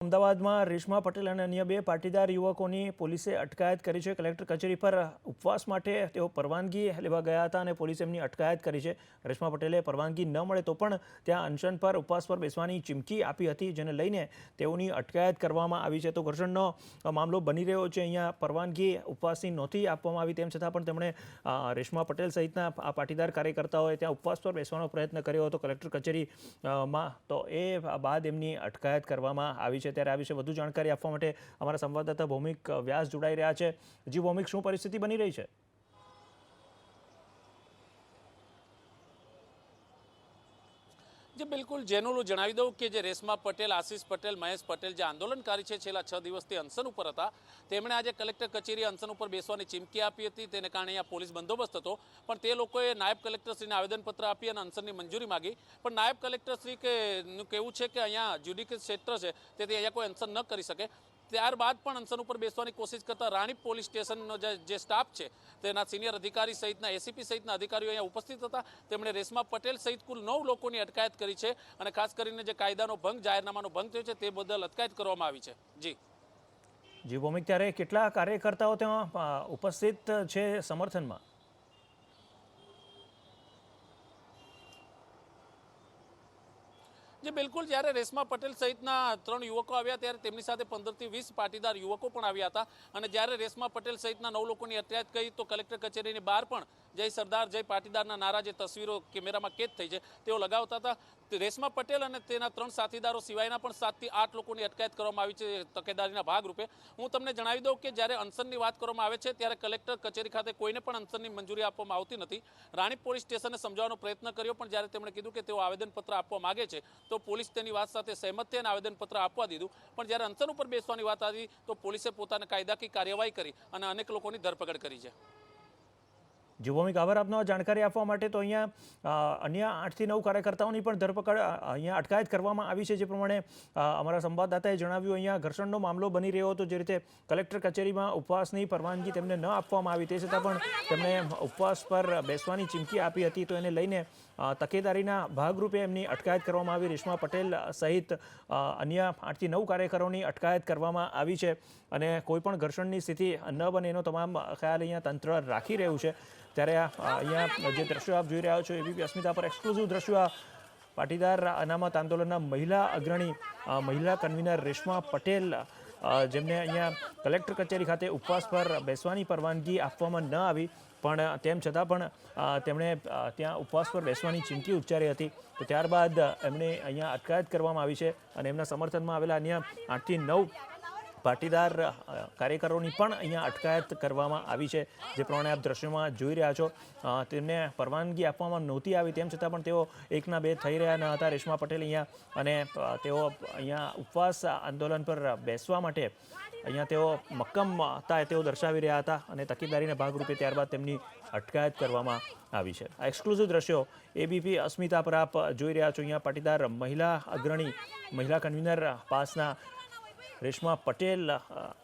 અમદાવાદમાં રેશમા પટેલ અને અન્ય બે પાટીદાર યુવકોની પોલીસે અટકાયત કરી છે। કલેક્ટર કચેરી પર ઉપવાસ માટે તેઓ પરવાનગી લેવા ગયા હતા અને પોલીસે એમની અટકાયત કરી છે। રેશમા પટેલે પરવાનગી ન મળે તો પણ ત્યાં અનશન પર ઉપવાસ પર બેસવાની ચીમકી આપી હતી, જેને લઈને તેઓની અટકાયત કરવામાં આવી છે। તો ઘર્ષણનો મામલો બની રહ્યો છે। અહીંયા પરવાનગી ઉપવાસની નહોતી આપવામાં આવી, તેમ છતાં પણ તેમણે રેશમા પટેલ સહિતના આ પાટીદાર કાર્યકર્તાઓએ ત્યાં ઉપવાસ પર બેસવાનો પ્રયત્ન કર્યો હતો કલેક્ટર કચેરીમાં, તો એ બાદ એમની અટકાયત કરવામાં આવી છે। ત્યારે આ વિશે વધુ જાણકારી આપવા માટે અમારા સંવાદદાતા ભૌમિક વ્યાસ જોડાઈ રહ્યા છે। જી ભૌમિક, શું પરિસ્થિતિ બની રહી છે? जी बिल्कुल, जेनुल जणावी दઉં કે જે રેશમા પટેલ, આશીષ પટેલ, મહેશ પટેલ જે આંદોલનકારી છે, છેલ્લા 6 દિવસથી અનશન ઉપર હતા, તેમણે આજે કલેક્ટર કચેરી અનશન ઉપર બેસવાની ચીમકી આપી હતી। તેને કારણે અહીંયા પોલીસ બંદોબસ્ત હતો, પણ તે લોકોએ નાયબ કલેક્ટરશ્રીને આવેદનપત્ર આપી અને અનશનની મંજૂરી માગી। પણ નાયબ કલેક્ટરશ્રી નું કહેવું છે કે અહીંયા જ્યુડિશિયલ ક્ષેત્ર છે, તેથી અહીંયા કોઈ અનશન ન કરી શકે। ત્યારબાદ પણ અનશન ઉપર બેસવાની કોશિશ કરતા રાણીપ પોલીસ સ્ટેશનનો જે સ્ટાફ છે, તેના સિનિયર અધિકારી સહિતના એસીપી સહિતના અધિકારીઓ અહીંયા ઉપસ્થિત હતા। તેમણે રેશમા પટેલ સહિત કુલ 9 લોકોની અટકાયત કરી છે અને ખાસ કરીને જે કાયદાનો ભંગ, જાહેરનામાનો ભંગ થયો છે, તે બદલ અટકાયત કરવામાં આવી છે। જી ભૌમિક, ત્યારે કેટલા કાર્યકર્તાઓ ત્યાં ઉપસ્થિત છે સમર્થનમાં? जी बिल्कुल, જ્યારે રેશમા પટેલ સહિતના 3 યુવકો આવ્યા ત્યારે તેમની સાથે 15 થી 20 પાટીદાર યુવકો પણ આવ્યા હતા અને જ્યારે રેશમા પટેલ સહિતના 9 લોકોની અટકાયત કરી તો કલેક્ટર કચેરીની બહાર પણ જય સરદાર, જય પાટીદારના નારા જે તસવીરો કેમેરામાં કેદ થઈ છે તેઓ લગાવતા હતા। રેશમા પટેલ અને તેના 3 સાથીદારો સિવાયના પણ 7 થી 8 લોકોની અટકાયત કરવામાં આવી છે તકેદારીના ભાગરૂપે। હું તમને જણાવી દઉં કે જ્યારે અનશનની વાત કરવામાં આવે છે ત્યારે કલેક્ટર કચેરી ખાતે કોઈને પણ અનશનની મંજૂરી આપવામાં આવતી નથી। રાણીપ પોલીસ સ્ટેશને સમજાવવાનો પ્રયત્ન કર્યો, પણ જ્યારે તેમણે કીધું કે તેઓ આવેદનપત્ર આપવા માગે છે તો પોલીસ તેની વાત સાથે સહેમત થઈ અને આવેદનપત્ર આપવા દીધું। પણ જ્યારે અનશન ઉપર બેસવાની વાત આવી તો પોલીસે પોતાને કાયદાકીય કાર્યવાહી કરી અને અનેક લોકોની ધરપકડ કરી છે। જી ભૌમિક, આભાર આપનો જાણકારી આપવા માટે। તો અહીંયા અન્ય 8 થી 9 કાર્યકર્તાઓની પણ ધરપકડ, અહીંયા અટકાયત કરવામાં આવી છે। જે પ્રમાણે અમારા સંવાદદાતાએ જણાવ્યું, અહીંયા ઘર્ષણનો મામલો બની રહ્યો હતો, જે રીતે કલેક્ટર કચેરીમાં ઉપવાસની પરવાનગી તેમને ન આપવામાં આવી, તે છતાં પણ તેમણે ઉપવાસ પર બેસવાની ચીમકી આપી હતી, તો એને લઈને તકેદારીના ભાગરૂપે એમની અટકાયત કરવામાં આવી। રેશમા પટેલ સહિત અન્ય 8 થી 9 કાર્યકરોની અટકાયત કરવામાં આવી છે અને કોઈપણ ઘર્ષણની સ્થિતિ ન બને એનો તમામ ખ્યાલ અહીંયા તંત્ર રાખી રહ્યું છે। ત્યારે અહીંયા જે દ્રશ્યો આપ જોઈ રહ્યા છો, એબીપી અસ્મિતા પર એક્સક્લુઝિવ દ્રશ્યો પાટીદાર અનામત આંદોલનના મહિલા અગ્રણી, મહિલા કન્વીનર રેશમા પટેલ, જેમને અહીંયા કલેક્ટર કચેરી ખાતે ઉપવાસ પર બેસવાની પરવાનગી આપવામાં ન આવી, પણ તેમ છતાં પણ તેમણે ત્યાં ઉપવાસ પર બેસવાની ચીમકી ઉચ્ચારી હતી, તો ત્યારબાદ એમને અહીંયા અટકાયત કરવામાં આવી છે અને એમના સમર્થનમાં આવેલા અન્ય 8 થી 9 પાટીદાર કાર્યકરોની પણ અહીંયા અટકાયત કરવામાં આવી છે। જે પ્રમાણે આપ દ્રશ્યોમાં જોઈ રહ્યા છો, તેમને પરવાનગી આપવામાં નહોતી આવી, તેમ છતાં પણ તેઓ એકના બે થઈ રહ્યા ન હતા રેશમા પટેલ અહીંયા, અને તેઓ અહીંયા ઉપવાસ આંદોલન પર બેસવા માટે અહીંયા તેઓ મક્કમતા તેઓ દર્શાવી રહ્યા હતા અને તકેદારીના ભાગરૂપે ત્યારબાદ તેમની અટકાયત કરવામાં આવી છે। આ એક્સક્લુઝિવ દ્રશ્યો એબીપી અસ્મિતા પર આપ જોઈ રહ્યા છો। અહીંયા પાટીદાર મહિલા અગ્રણી, મહિલા કન્વીનર પાસના રેશમા પટેલ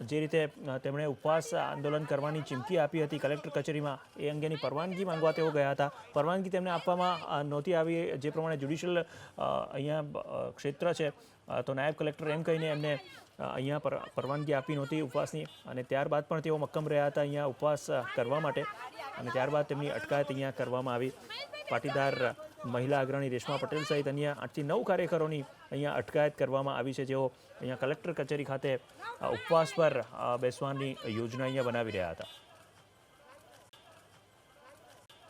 જે રીતે તેમણે ઉપવાસ આંદોલન કરવાની ચીમકી આપી હતી કલેક્ટર કચેરીમાં, એ અંગેની પરવાનગી માંગવા તેઓ ગયા હતા, પરવાનગી તેમને આપવામાં નહોતી આવી। જે પ્રમાણે જ્યુડિશિયલ અહીંયા ક્ષેત્ર છે, તો નાયબ કલેક્ટર એમ કહીને એમને અહીંયા પરવાનગી આપી નહોતી ઉપવાસની, અને ત્યારબાદ પણ તેઓ મક્કમ રહ્યા હતા અહીંયા ઉપવાસ કરવા માટે, અને ત્યારબાદ તેમની અટકાયત અહીંયા કરવામાં આવી। પાટીદાર મહિલા અગ્રણી રેશમા પટેલ સહિત અન્ય 8 થી 9 કાર્યકરોની અહીંયા અટકાયત કરવામાં આવી છે, જેઓ અહીંયા કલેક્ટર કચેરી ખાતે ઉપવાસ પર બેસવાની યોજના અહીંયા બનાવી રહ્યા હતા।